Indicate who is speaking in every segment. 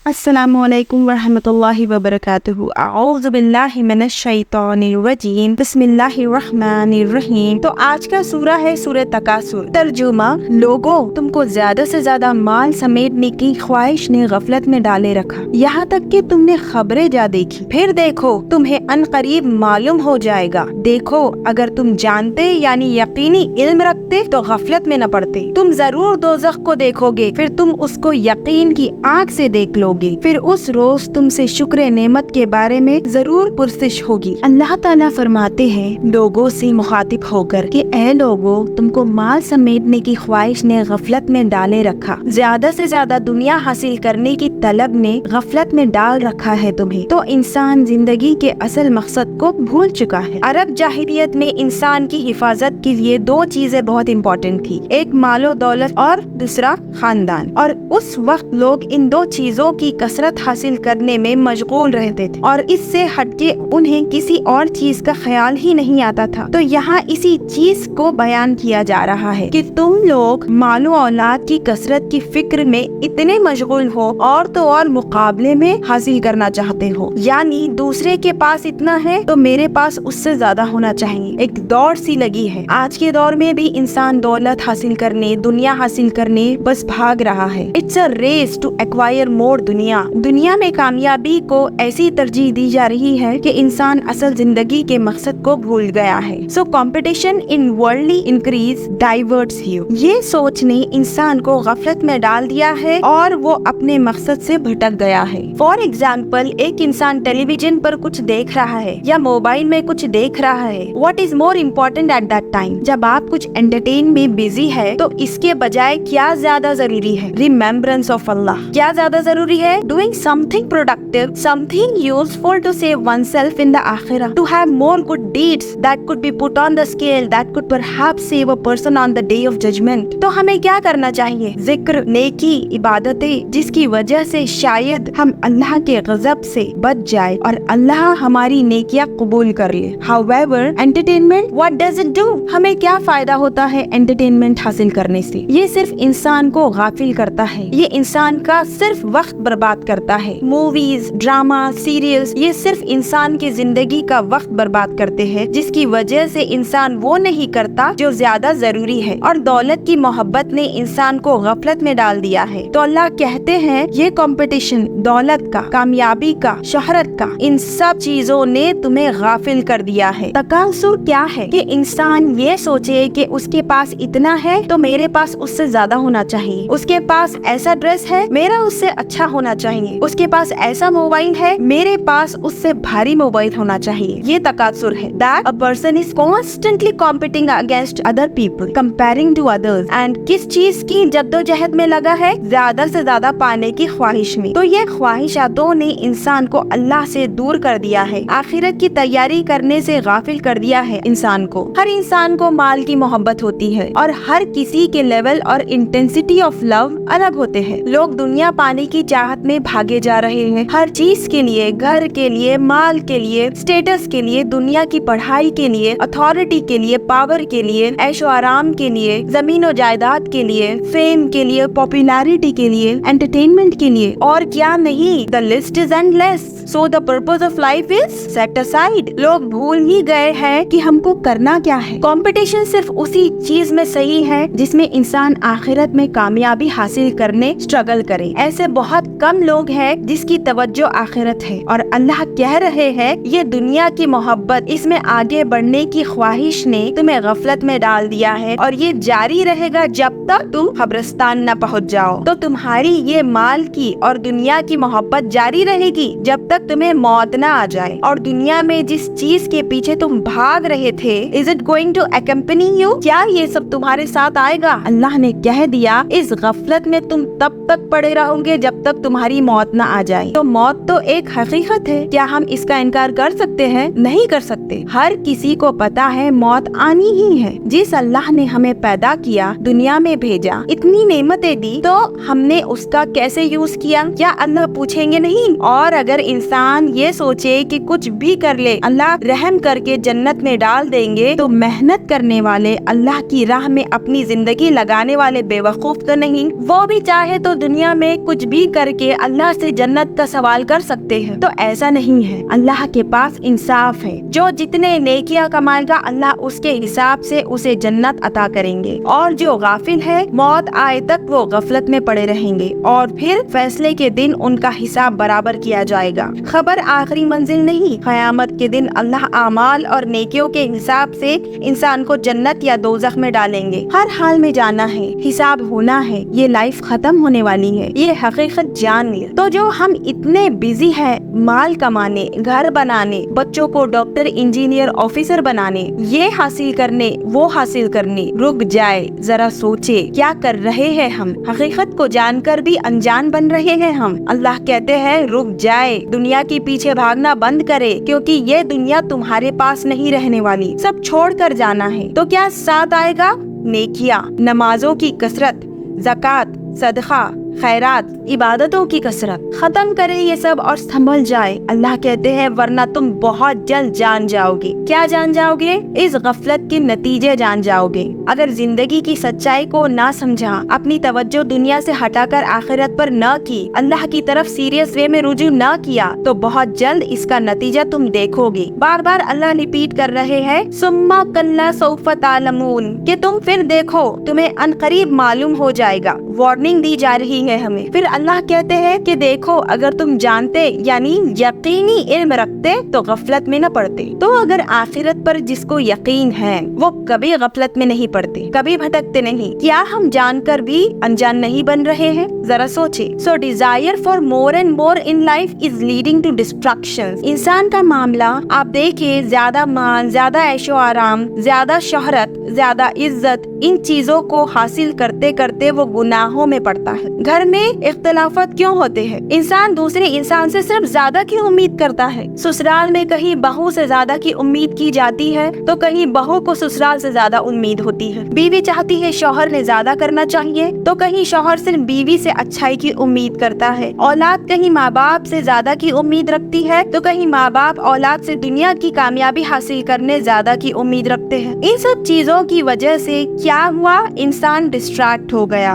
Speaker 1: अस्सलामुअलैकुम वरहमतुल्लाहि वबरकातुहू। अऊज़ु बिल्लाहि मिनश शैतानिर रजीम। बिस्मिल्लाहिर्रहमानिर्रहीम। तो आज का सूरा है सूरह तकासुर। तर्जुमा, लोगों, तुमको ज्यादा से ज्यादा माल समेटने की ख्वाहिश ने गफलत में डाले रखा, यहाँ तक कि तुमने खबरें जा देखी। फिर देखो, तुम्हें अनकरीब मालूम हो जाएगा। देखो, अगर तुम जानते यानी यकीनी इल्म रखते तो गफलत में न पड़ते। तुम जरूर दोज़ख को देखोगे, फिर तुम उसको यकीन की आँख से देख लोगे। फिर उस रोज तुमसे शुक्र नेमत के बारे में जरूर पुरसिश होगी। अल्लाह ताला फरमाते हैं लोगों से मुखातिब होकर कि ए लोगों, तुमको माल समेटने की ख्वाहिश ने गफलत में डाले रखा, ज्यादा से ज्यादा दुनिया हासिल करने की तलब ने गफलत में डाल रखा है तुम्हें। तो इंसान जिंदगी के असल मकसद को भूल चुका है। अरब जाहिलियत में इंसान की हिफाजत के लिए दो चीजें बहुत इम्पोर्टेंट थी, एक मालो दौलत और दूसरा खानदान। और उस वक्त लोग इन दो चीजों की कसरत हासिल करने में मशगूल रहते थे और इससे हटके उन्हें किसी और चीज का ख्याल ही नहीं आता था। तो यहाँ इसी चीज को बयान किया जा रहा है कि तुम लोग मालो औलाद की कसरत की फिक्र में इतने मशगूल हो और तो और मुकाबले में हासिल करना चाहते हो, यानी दूसरे के पास इतना है तो मेरे पास उससे ज्यादा होना चाहिए। एक दौड़ सी लगी है। आज के दौर में भी इंसान दौलत हासिल करने, दुनिया हासिल करने बस भाग रहा है। It's a race to acquire more दुनिया में कामयाबी को ऐसी तरजीह दी जा रही है कि इंसान असल जिंदगी के मकसद को भूल गया है। So competition in worldly increase diverts you. ये सोच ने इंसान को गफलत में डाल दिया है और वो अपने मकसद से भटक गया है। फॉर एग्जाम्पल, एक इंसान टेलीविजन पर कुछ देख रहा है या मोबाइल में कुछ देख रहा है। What is more important at that time? जब आप कुछ एंटरटेन में बिजी है तो इसके बजाय क्या ज्यादा जरूरी है? रिमेम्बरेंस ऑफ अल्लाह। क्या ज्यादा जरूरी है? Doing something productive, something useful to save oneself in the akhirah, to have more good deeds that could be put on the scale, that could perhaps save a person on the day of judgment. तो हमें क्या करना चाहिए? जिक्र, नेकी, इबादतें, जिसकी वजह से शायद हम अल्लाह के गजब से बच जाए और अल्लाह हमारी नेकियां कबूल कर ले। However, entertainment, what does it do? हमें क्या फायदा होता है एंटरटेनमेंट हासिल करने से? ये सिर्फ इंसान को गाफिल करता है, ये इंसान का सिर्फ वक्त बर्बाद करता है। मूवीज, ड्रामा, सीरियल्स, ये सिर्फ इंसान की जिंदगी का वक्त बर्बाद करते हैं, जिसकी वजह से इंसान वो नहीं करता जो ज्यादा जरूरी है। और दौलत की मोहब्बत ने इंसान को गफलत में डाल दिया है। तो अल्लाह कहते हैं ये कंपटीशन दौलत का, कामयाबी का, शोहरत का, इन सब चीजों ने तुम्हें गाफिल कर दिया है। तकासुर क्या है? कि इंसान ये सोचे कि उसके पास इतना है तो मेरे पास उससे ज्यादा होना चाहिए, उसके पास ऐसा ड्रेस है मेरा उससे अच्छा होना चाहिए, उसके पास ऐसा मोबाइल है मेरे पास उससे भारी मोबाइल होना चाहिए। ये तकासुर है। That a person is constantly competing against other people, comparing to others, and किस चीज की जद्दोजहद में लगा है? ज्यादा से ज्यादा पाने की ख्वाहिश में। तो ये ख्वाहिशातों ने इंसान को अल्लाह से दूर कर दिया है, आखिरत की तैयारी करने से गाफिल कर दिया है इंसान को। हर इंसान को माल की मोहब्बत होती है और हर किसी के लेवल और इंटेंसिटी ऑफ लव अलग होते हैं। लोग दुनिया पाने की चाहत में भागे जा रहे हैं, हर चीज के लिए, घर के लिए, माल के लिए, स्टेटस के लिए, दुनिया की पढ़ाई के लिए, अथॉरिटी के लिए, पावर के लिए, ऐशो आराम के लिए, जमीन और जायदाद के लिए, फेम के लिए, पॉपुलैरिटी के लिए, एंटरटेनमेंट के लिए, और क्या नहीं। The list is endless. So the purpose of life is set aside. लोग भूल ही गए हैं कि हमको करना क्या है। कंपटीशन सिर्फ उसी चीज में सही है जिसमें इंसान आखिरत में कामयाबी हासिल करने स्ट्रगल करे। ऐसे बहुत कम लोग हैं जिसकी तवज्जो आखिरत है। और अल्लाह कह रहे हैं ये दुनिया की मोहब्बत, इसमें आगे बढ़ने की ख्वाहिश ने तुम्हें गफलत में डाल दिया है और ये जारी रहेगा जब तक तुम कब्रिस्तान न पहुंच जाओ। तो तुम्हारी ये माल की और दुनिया की मोहब्बत जारी रहेगी जब तक तुम्हें मौत न आ जाए। और दुनिया में जिस चीज के पीछे तुम भाग रहे थे, is it going to accompany you? क्या ये सब तुम्हारे साथ आएगा? अल्लाह ने कह दिया इस गफलत में तुम तब तक पड़े रहोगे जब तक तुम्हारी मौत न आ जाए। तो मौत तो एक हकीकत है, क्या हम इसका इनकार कर सकते हैं? नहीं कर सकते। हर किसी को पता है मौत आनी ही है। जिस अल्लाह ने हमें पैदा किया, दुनिया में भेजा, इतनी नेमतें दी, तो हमने उसका कैसे यूज किया? क्या अल्लाह पूछेंगे नहीं? और अगर इंसान इंसान ये सोचे कि कुछ भी कर ले अल्लाह रहम करके जन्नत में डाल देंगे, तो मेहनत करने वाले, अल्लाह की राह में अपनी जिंदगी लगाने वाले बेवकूफ तो नहीं। वो भी चाहे तो दुनिया में कुछ भी करके अल्लाह से जन्नत का सवाल कर सकते हैं। तो ऐसा नहीं है, अल्लाह के पास इंसाफ है। जो जितने नेकियां कमाएगा अल्लाह उसके हिसाब से उसे जन्नत अता करेंगे, और जो गाफिल है मौत आए तक वो गफलत में पड़े रहेंगे, और फिर फैसले के दिन उनका हिसाब बराबर किया जाएगा। खबर आखिरी मंजिल नहीं, क़यामत के दिन अल्लाह आमाल और नेकियों के हिसाब से इंसान को जन्नत या दोज़ख में डालेंगे। हर हाल में जाना है, हिसाब होना है, ये लाइफ खत्म होने वाली है, ये हकीकत जान ले। तो जो हम इतने बिजी है माल कमाने, घर बनाने, बच्चों को डॉक्टर, इंजीनियर, ऑफिसर बनाने, ये हासिल करने, वो हासिल करने, रुक जाए, जरा सोचे क्या कर रहे हैं हम। हकीकत को जानकर भी अनजान बन रहे हैं हम। अल्लाह कहते हैं रुक जाए, दुनिया के पीछे भागना बंद करे, क्योंकि ये दुनिया तुम्हारे पास नहीं रहने वाली, सब छोड़ कर जाना है। तो क्या साथ आएगा? नेकियां, नमाजों की कसरत, ज़कात, सदका, खैरात, इबादतों की कसरत। खत्म करे ये सब और संभल जाए। अल्लाह कहते हैं वरना तुम बहुत जल्द जान जाओगे। क्या जान जाओगे? इस गफलत के नतीजे जान जाओगे। अगर जिंदगी की सच्चाई को ना समझा, अपनी तवज्जो दुनिया से हटाकर आखिरत पर न की, अल्लाह की तरफ सीरियस वे में रुजू न किया, तो बहुत जल्द इसका नतीजा तुम देखोगे। बार बार अल्लाह रिपीट कर रहे हैं सुम्मा कल्ला सौफ तालमून, कि तुम फिर देखो, तुम्हें अनकरीब मालूम हो जाएगा। वार्निंग दी जा रही है हमें। फिर अल्लाह कहते हैं कि देखो अगर तुम जानते यानी यकीनी इल्म रखते तो गफलत में न पड़ते। तो अगर आखिरत पर जिसको यकीन है वो कभी गफलत में नहीं पड़ते, कभी भटकते नहीं। क्या हम जानकर भी अनजान नहीं बन रहे हैं? जरा सोचे। So desire for more and more in life is leading to destruction. इंसान का मामला आप देखिए, ज्यादा माल, ज्यादा ऐशो आराम, ज्यादा शोहरत, ज्यादा इज्जत, इन चीजों को हासिल करते करते वो गुनाहों में पड़ता है। घर में इख्तिलाफत क्यों होते हैं? इंसान दूसरे इंसान से सिर्फ ज्यादा की उम्मीद करता है। ससुराल में कहीं बहू से ज्यादा की उम्मीद की जाती है तो कहीं बहू को ससुराल से ज्यादा उम्मीद होती है। बीवी चाहती है शौहर ने ज्यादा करना चाहिए तो कहीं शौहर सिर्फ बीवी से अच्छाई की उम्मीद करता है। औलाद कहीं माँ बाप से ज्यादा की उम्मीद रखती है तो कहीं माँ बाप औलाद से दुनिया की कामयाबी हासिल करने ज्यादा की उम्मीद रखते हैं। इन सब चीजों की वजह से क्या हुआ? इंसान डिस्ट्रैक्ट हो गया,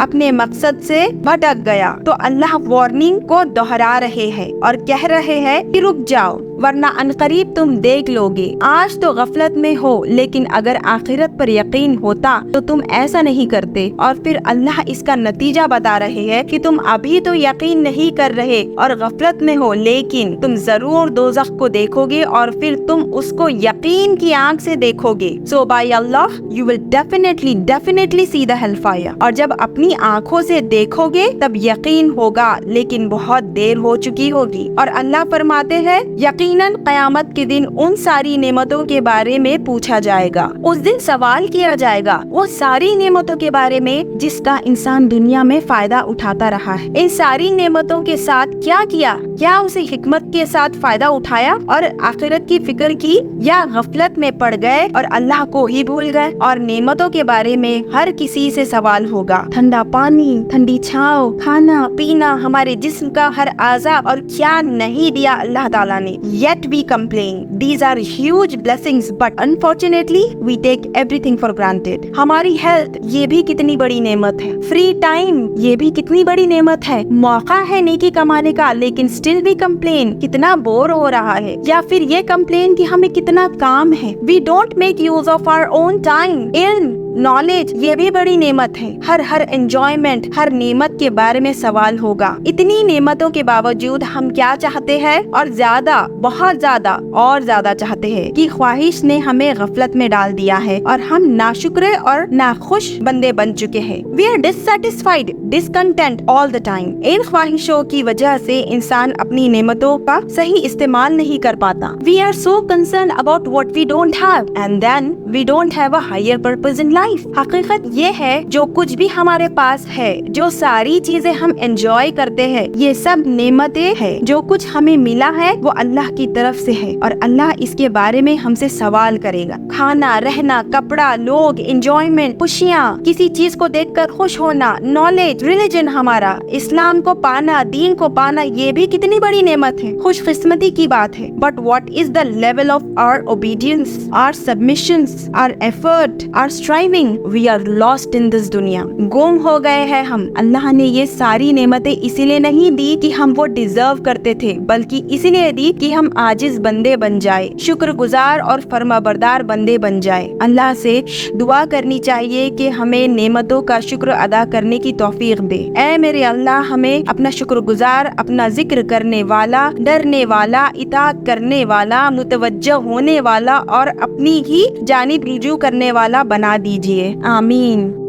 Speaker 1: अपने मकसद से भटक गया। तो अल्लाह वार्निंग को दोहरा रहे हैं और कह रहे हैं कि रुक जाओ वरना अनकरीब तुम देख लोगे। आज तो गफलत में हो, लेकिन अगर आखिरत पर यकीन होता तो तुम ऐसा नहीं करते। और फिर अल्लाह इसका नतीजा बता रहे हैं कि तुम अभी तो यकीन नहीं कर रहे और गफलत में हो, लेकिन तुम जरूर दोज़ख को देखोगे और फिर तुम उसको यकीन की आंख से देखोगे। So by Allah you will definitely see the hellfire. और जब अपनी आंखों से देखोगे तब यकीन होगा, लेकिन बहुत देर हो चुकी होगी। और अल्लाह फरमाते हैं यकीनन क़यामत के दिन उन सारी नेमतों के बारे में पूछा जाएगा। उस दिन सवाल किया जाएगा वो सारी नेमतों के बारे में जिसका इंसान दुनिया में फायदा उठाता रहा है। इन सारी नेमतों के साथ क्या किया? क्या उसे हिकमत के साथ फायदा उठाया और आखिरत की फिक्र की, या गफलत में पड़ गए और अल्लाह को ही भूल गए? और नेमतों के बारे में हर किसी से सवाल होगा। ठंडा पानी, ठंडी छांव, खाना पीना, हमारे जिस्म का हर आज़ा, और क्या नहीं दिया अल्लाह ताला ने। Yet we complain. These are huge blessings, but unfortunately we take everything for granted. हमारी हेल्थ ये भी कितनी बड़ी नेमत है। फ्री टाइम ये भी कितनी बड़ी नेमत है। मौका है नेकी कमाने का, लेकिन स्टिल भी कंप्लेन कितना बोर हो रहा है। या फिर ये कंप्लेन कि हमें कितना काम है। We don't make use of our own time. Knowledge ये भी बड़ी नेमत है। हर एंजॉयमेंट, हर नेमत के बारे में सवाल होगा। इतनी नेमतों के बावजूद हम क्या चाहते हैं? और ज्यादा, बहुत ज्यादा और ज्यादा चाहते हैं कि ख्वाहिश ने हमें गफलत में डाल दिया है और हम नाशुक्र और नाखुश बंदे बन चुके हैं। We are dissatisfied, discontent all the time. इन ख्वाहिशों की वजह से इंसान अपनी नेमतों का सही इस्तेमाल नहीं कर पाता। We are so concern about what we don't have and then we don't have a higher purpose in life. life. حقیقت یہ ہے جو کچھ بھی ہمارے پاس ہے، جو ساری چیزیں ہم انجوائے کرتے ہیں، یہ سب نعمتیں ہیں. جو کچھ ہمیں ملا ہے وہ اللہ کی طرف سے ہے اور اللہ اس کے بارے میں ہم سے سوال کرے گا. کھانا، رہنا، کپڑا، لوگ، انجوائمنٹ، خوشیاں، کسی چیز کو دیکھ کر خوش ہونا، نالج، ریلیجن ہمارا، اسلام کو پانا، دین کو پانا، یہ بھی کتنی بڑی نعمت ہے، خوش قسمتی کی بات ہے. But what is the level of our obedience, our submissions, our effort, our striving? We are lost in this دنیا. گم ہو گئے ہیں ہم. اللہ نے یہ ساری نعمتیں اسی لیے نہیں دی کہ ہم وہ ڈیزرو کرتے تھے، بلکہ اسی لیے دی کہ ہم عاجز بندے بن جائے، شکر گزار اور فرما بردار بندے بن جائے. اللہ سے دعا کرنی چاہیے کہ ہمیں نعمتوں کا شکر ادا کرنے کی توفیق دے. اے میرے اللہ، ہمیں اپنا شکر گزار، اپنا ذکر کرنے والا، ڈرنے والا، اطاعت کرنے والا، متوجہ ہونے والا اور اپنی ہی جانب رجوع کرنے والا بنا دیجیے. آمین.